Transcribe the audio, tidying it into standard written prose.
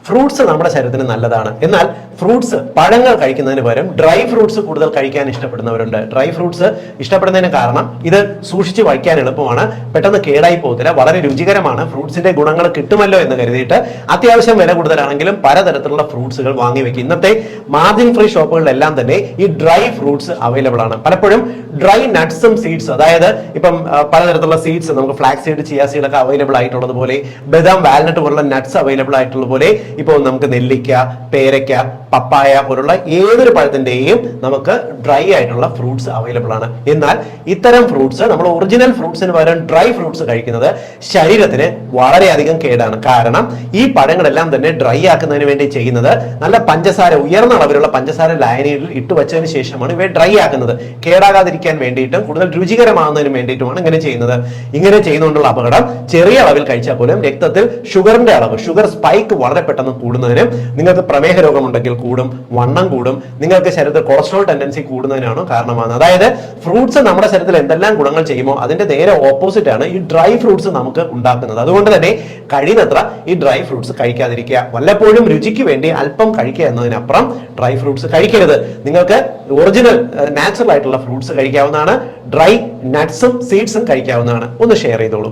Fruits നമ്മുടെ ശരീരത്തിന് നല്ലതാണ്. എന്നാൽ ഫ്രൂട്ട്സ് പഴങ്ങൾ കഴിക്കുന്നതിന് പകരം ഡ്രൈ ഫ്രൂട്ട്സ് കൂടുതൽ കഴിക്കാൻ ഇഷ്ടപ്പെടുന്നവരുണ്ട്. ഡ്രൈ ഫ്രൂട്ട്സ് ഇഷ്ടപ്പെടുന്നതിന് കാരണം ഇത് സൂക്ഷിച്ച് വയ്ക്കാൻ എളുപ്പമാണ്, പെട്ടെന്ന് കേടായി പോകത്തില്ല, വളരെ രുചികരമാണ്, ഫ്രൂട്ട്സിന്റെ ഗുണങ്ങൾ കിട്ടുമല്ലോ എന്ന് കരുതിയിട്ട് അത്യാവശ്യം വില കൂടുതലാണെങ്കിലും പലതരത്തിലുള്ള ഫ്രൂട്ട്സുകൾ വാങ്ങി വെക്കും. ഇന്നത്തെ മാർജിൻ ഫ്രീ ഷോപ്പുകളിലെല്ലാം തന്നെ ഈ ഡ്രൈ ഫ്രൂട്ട്സ് അവൈലബിൾ ആണ്. പലപ്പോഴും ഡ്രൈ നട്ട്സും സീഡ്സ്, അതായത് ഇപ്പം പലതരത്തിലുള്ള സീഡ്സ്, നമുക്ക് ഫ്ലാക്സ് സീഡ്, ചിയ സീഡ് ഒക്കെ അവൈലബിൾ ആയിട്ടുള്ളത് പോലെ, ബദാം, വാൽനട്ട് പോലുള്ള നട്ട്സ് അവൈലബിൾ ആയിട്ടുള്ള പോലെ, ഇപ്പോൾ നമുക്ക് നെല്ലിക്ക, പേരയ്ക്ക, പപ്പായ പോലുള്ള ഏതൊരു പഴത്തിന്റെയും നമുക്ക് ഡ്രൈ ആയിട്ടുള്ള ഫ്രൂട്ട്സ് അവൈലബിൾ ആണ്. എന്നാൽ ഇത്തരം ഫ്രൂട്ട്സ്, നമ്മൾ ഒറിജിനൽ ഫ്രൂട്ട്സിന് പകരം ഡ്രൈ ഫ്രൂട്ട്സ് കഴിക്കുന്നത് ശരീരത്തിന് വളരെയധികം കേടാണ്. കാരണം ഈ പഴങ്ങളെല്ലാം തന്നെ ഡ്രൈ ആക്കുന്നതിന് വേണ്ടി ചെയ്യുന്നത് നല്ല പഞ്ചസാര, ഉയർന്ന അളവിലുള്ള പഞ്ചസാര ലായനിയിൽ ഇട്ട് വെച്ചതിന് ശേഷമാണ് ഇവയെ ഡ്രൈ ആക്കുന്നത്. കേടാകാതിരിക്കാൻ വേണ്ടിയിട്ടും കൂടുതൽ രുചികരമാകുന്നതിന് വേണ്ടിയിട്ടുമാണ് ഇങ്ങനെ ചെയ്യുന്നത്. ഇങ്ങനെ ചെയ്യുന്നതുകൊണ്ടുള്ള അപകടം, ചെറിയ അളവിൽ കഴിച്ചാൽ പോലും രക്തത്തിൽ ഷുഗറിന്റെ അളവ്, ഷുഗർ സ്പൈക്ക് വളരെ പെട്ടെന്ന് കൂടുന്നതിനും, നിങ്ങൾക്ക് പ്രമേഹ രോഗമുണ്ടെങ്കിൽ കൂടും, വണ്ണം കൂടും, നിങ്ങൾക്ക് ശരീരത്തിൽ കൊളസ്ട്രോൾ ടെൻഡൻസി കൂടുന്നതിനാണ് കാരണമാകുന്നത്. അതായത് ഫ്രൂട്ട്സ് നമ്മുടെ ശരീരത്തിൽ എന്തെല്ലാം ഗുണങ്ങൾ ചെയ്യുമോ അതിന്റെ നേരെ ഓപ്പോസിറ്റ് ആണ് ഈ ഡ്രൈ ഫ്രൂട്ട്സ് നമുക്ക് ഉണ്ടാക്കുന്നത്. അതുകൊണ്ട് തന്നെ കഴിയുന്നത്ര ഈ ഡ്രൈ ഫ്രൂട്ട്സ് കഴിക്കാതിരിക്കുക. വല്ലപ്പോഴും രുചിക്ക് വേണ്ടി അല്പം കഴിക്കുക എന്നതിനപ്പുറം ഡ്രൈ ഫ്രൂട്ട്സ് കഴിക്കരുത്. നിങ്ങൾക്ക് ഒറിജിനൽ നാച്ചുറൽ ആയിട്ടുള്ള ഫ്രൂട്ട്സ് കഴിക്കാവുന്നതാണ്, ഡ്രൈ നട്ട്സും സീഡ്സും കഴിക്കാവുന്നതാണ്. ഒന്ന് ഷെയർ ചെയ്തോളൂ.